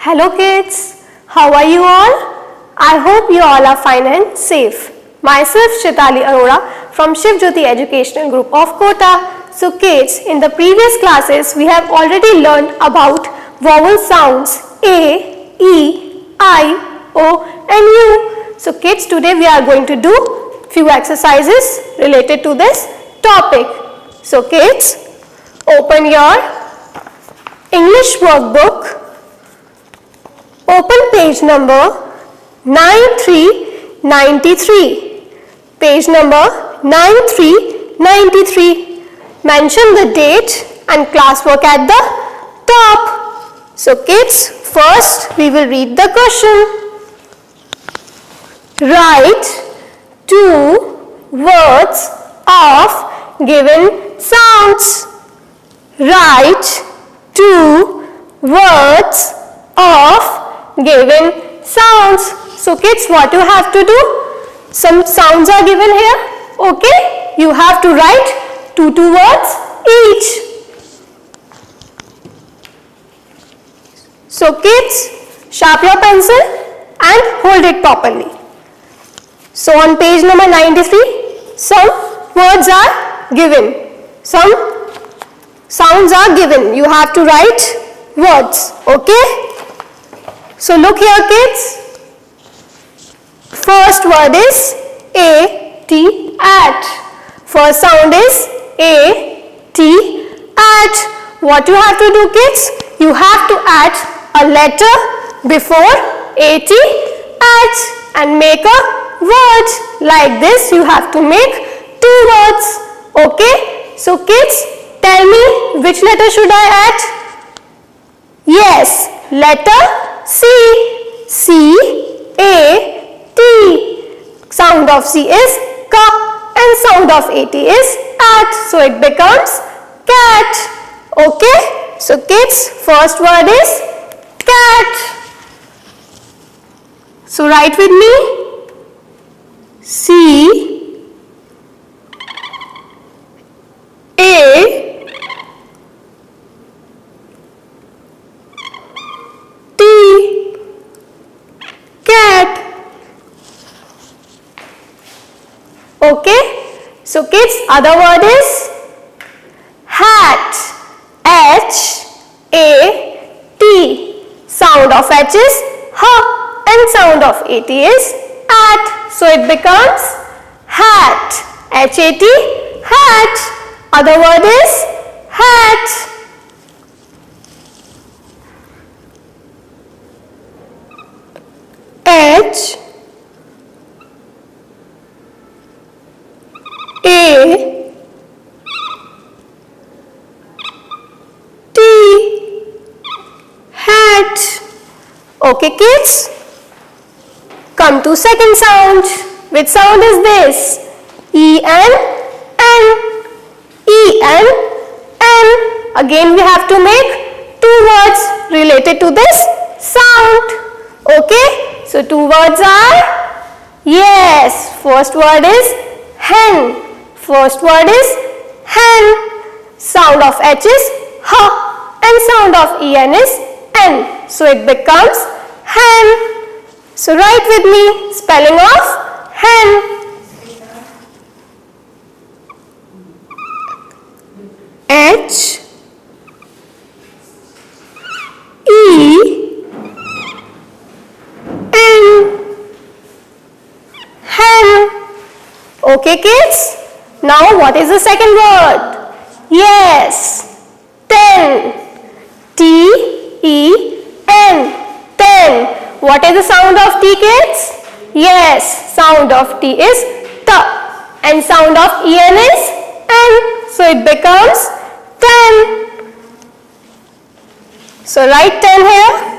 Hello kids, how are you all? I hope you all are fine and safe. Myself Shitali Arora from Shiv Jyoti Educational Group of Kota. So kids, in the previous classes we have already learned about vowel sounds A, E, I, O and U. So kids, today we are going to do few exercises related to this topic. So kids, open your English workbook. Open page number 9393. Page number 9393. Mention the date and classwork at the top. So kids, first we will read the question. Write two words of given sounds. Write two words of given sounds. So kids, what you have to do? Some sounds are given here. Okay, you have to write two words each. So kids, sharp your pencil and hold it properly. So on page number 93, some words are given, some sounds are given. You have to write words. Okay. So look here kids, first word is A-T, at. First sound is A-T, at. What you have to do kids? You have to add a letter before A-T, at and make a word. Like this you have to make two words. Okay. So kids, tell me which letter should I add? Yes, letter C, C-A-T. Sound of C is ka and sound of A-T is at. So it becomes cat. Okay. So kids, first word is cat. So write with me. C-A-T. Cat. Okay. So kids, other word is hat. H-A-T. Sound of H is ha and sound of A-T is at. So it becomes hat. H-A-T, hat. Other word is hat. H A T, hat. Okay kids, come to second sound. Which sound is this? E-N, N. E-N, N. Again we have to make two words related to this sound. Okay. So two words are, yes, first word is hen. First word is hen. Sound of H is ha and sound of E-N is N. So it becomes hen. So write with me spelling of hen. H E hen. Okay kids, now what is the second word? Yes, ten. T-E-N, ten. What is the sound of T kids? Yes, sound of T is ta and sound of E-N is N. So it becomes ten. So write 10 here.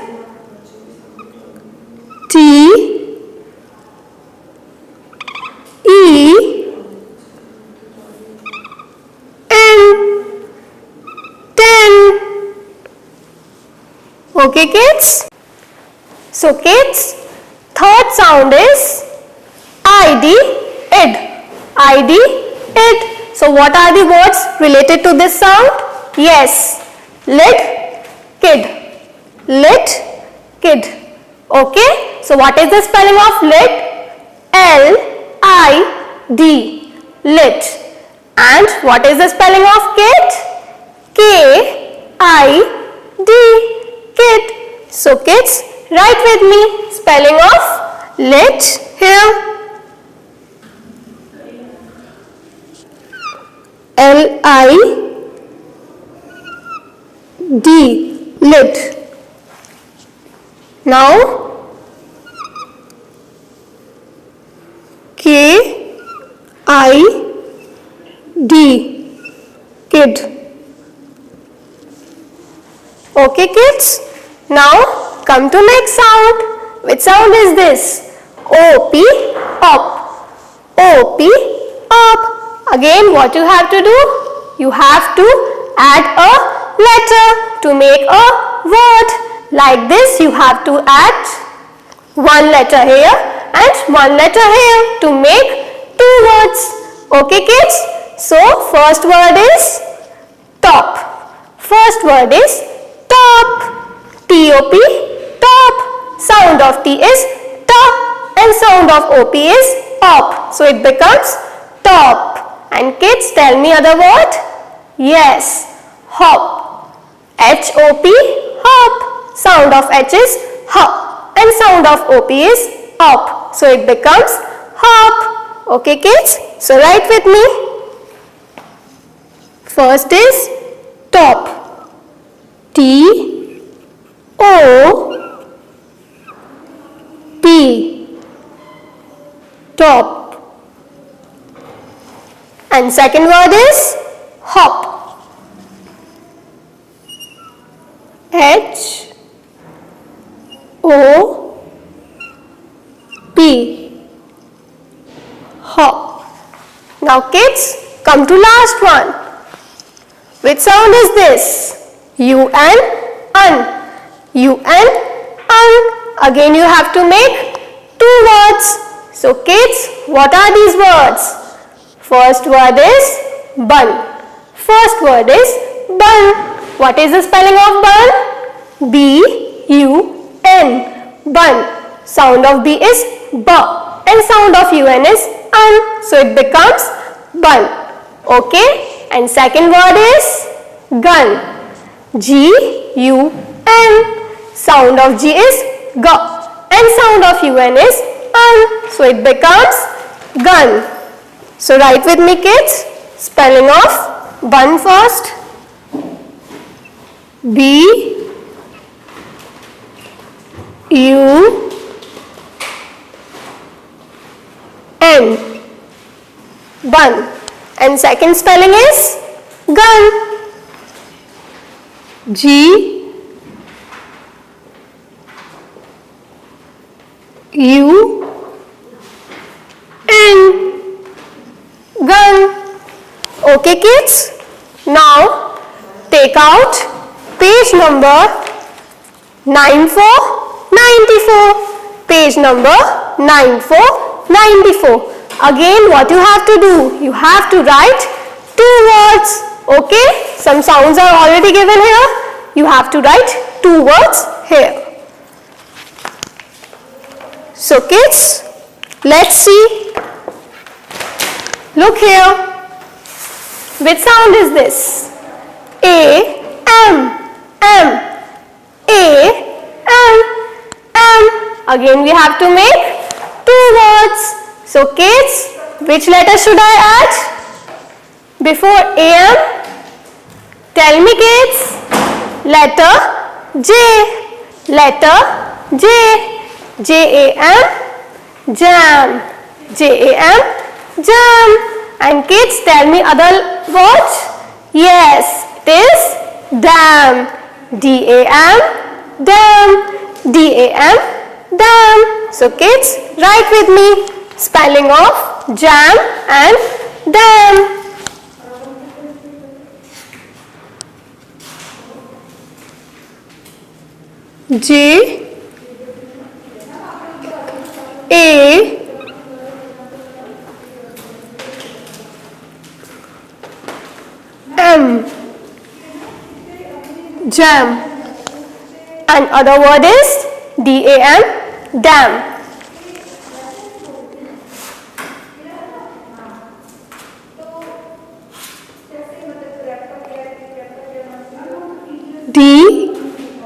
T E N, 10. Okay kids. So kids, third sound is ID, id. ID, id. So what are the words related to this sound? Yes, lid, kid. Lit, kid. Okay, so what is the spelling of lid? L-I-D, lit. And what is the spelling of kit? K-I-D, kit. So kids, write with me spelling of lit here. L-I-D, lit. Now K-I-D, kid. Okay kids, now come to next sound. Which sound is this? O-P, op. O-P, op. Again what you have to do? You have to add a letter to make a word. Like this you have to add one letter here and one letter here to make two words. Okay kids? So first word is top. First word is top. T-O-P, top. Sound of T is ta and sound of O-P is op. So it becomes top. And kids, tell me other word. Yes, hop. H-O-P, hop. Sound of H is hop and sound of OP is op. So it becomes hop. Okay kids, so write with me. First is top. T-O-P, top. And second word is hop. H-O-P, hop. Now kids, come to last one. Which sound is this? U-N, un. U-N, un. Again you have to make two words. So kids, what are these words? First word is bun. First word is bun. What is the spelling of bun? B-U-N, bun. Sound of B is B and sound of U-N is un. So it becomes bun. Okay. And second word is gun. G-U-N. Sound of G is G and sound of U-N is un. So it becomes gun. So write with me kids. Spelling of bun first. B-U-N, bun. And second spelling is gun. G-U-N, gun. Okay kids, now take out page number 9494. Page number 9494. Again what you have to do? You have to write two words. Okay, some sounds are already given here. You have to write two words here. So kids, let's see. Look here. Which sound is this? A-M, M. A-M, M. Again we have to make two words. So kids, which letter should I add before A-M? Tell me kids. Letter J. Letter J. J-A-M, jam. J-A-M, jam. And kids, tell me other words. Yes, it is dam. D-A-M, dam. D-A-M, dam. So kids, write with me spelling of jam and dam. J A M, jam. And other word is D-A-M, dam. D-A-M,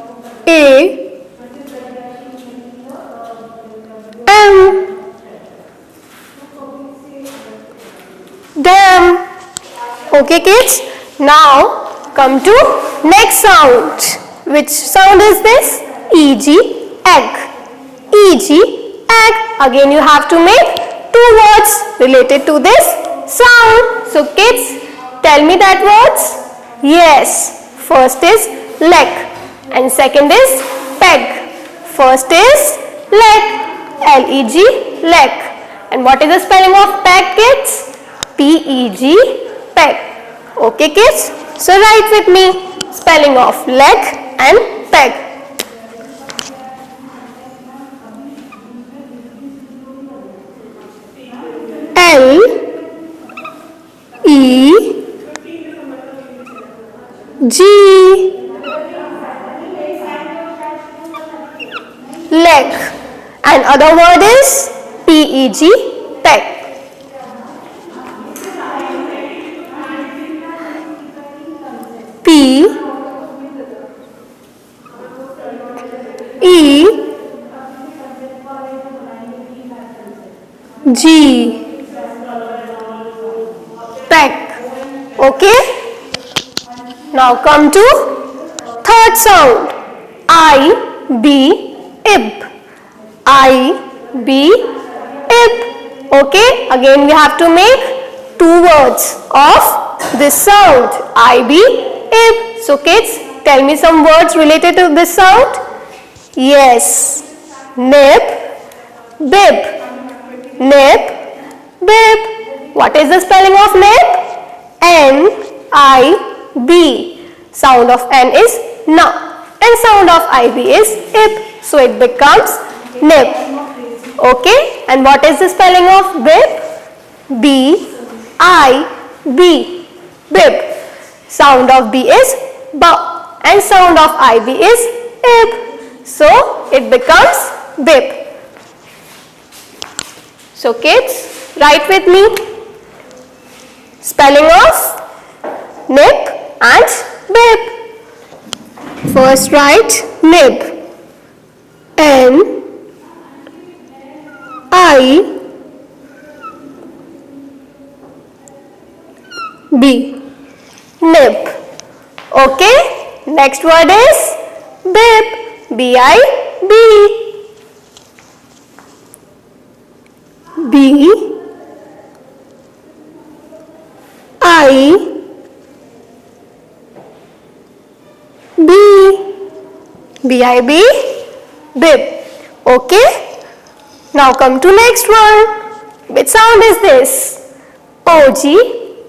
dam. Okay kids, now come to next sound. Which sound is this? E-G, egg. E-G, egg. Again you have to make two words related to this sound. So kids, tell me that words. Yes, first is leg and second is peg. First is leg, L-E-G, leg. And what is the spelling of peg kids? P-E-G, peg. Okay kids, so write with me spelling of leg and peg. L-E-G, leg. And other word is P-E-G, peg. P E G, peg. Okay, now come to third sound. I, B, ib. I, B, ib. Okay, again we have to make two words of this sound. I, B, ib. So kids, tell me some words related to this sound. Yes, nib, bib. Nib, bib. What is the spelling of nib? N-I-B. Sound of N is na and sound of I-B is ib. So it becomes nib. Okay, and what is the spelling of bib? B-I-B. Bib. Sound of B is ba and sound of I-B is ib. So it becomes bib. So kids, write with me spelling of nib and bib. First write nib. N-I-B. Nib. Okay, next word is bib. B-I-B. B-I-B, bib. Okay, now come to next one. Which sound is this? O-G,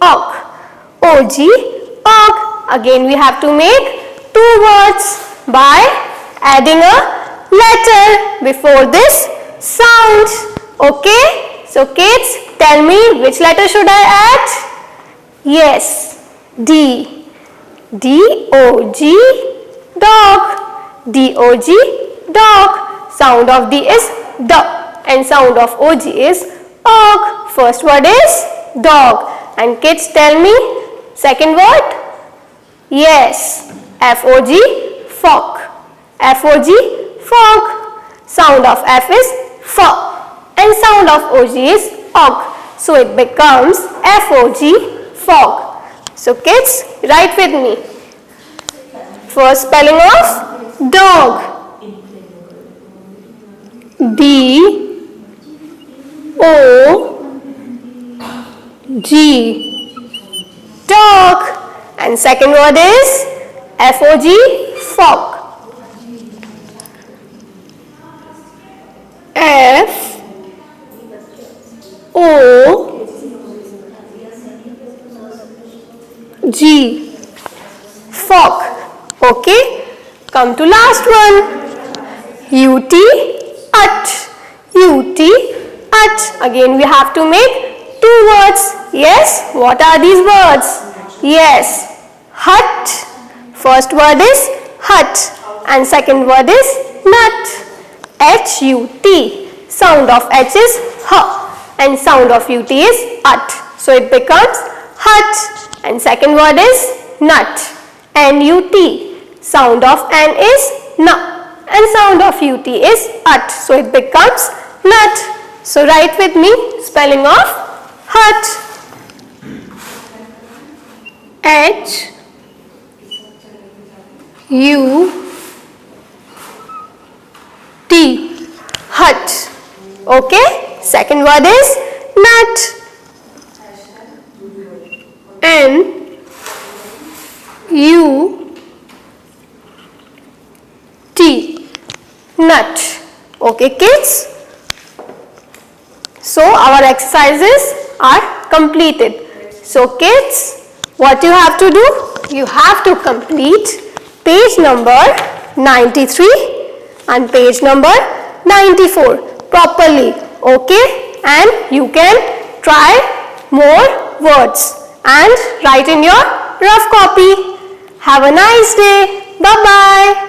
og. O-G, og. Again we have to make two words by adding a letter before this sound. Okay, so kids, tell me which letter should I add? Yes, D. D-O-G, dog. D-O-G, dog. Sound of D is D and sound of O-G is og. First word is dog. And kids, tell me second word. Yes, F-O-G, fog. F-O-G, fog. Sound of F is F and sound of O-G is og. So it becomes F-O-G, fog. So kids, write with me. First spelling of dog. D-O-G, dog. And second word is F-O-G, fog. F-O-G, fog. Okay, come to last one. U-T, ut. U-T, ut. Again we have to make two words. Yes, what are these words? Yes, hut. First word is hut and second word is nut. H-U-T. Sound of H is H and sound of U-T is ut. So it becomes hut. And second word is nut. N-U-T. Sound of N is N and sound of U-T is ut. So it becomes nut. So write with me spelling of hut. H U T, hut. Okay, second word is nut. N U T, nut. Okay kids, so our exercises are completed. So kids, what you have to do? You have to complete page number 93 and page number 94 properly. Okay, and you can try more words and write in your rough copy. Have a nice day. Bye-bye.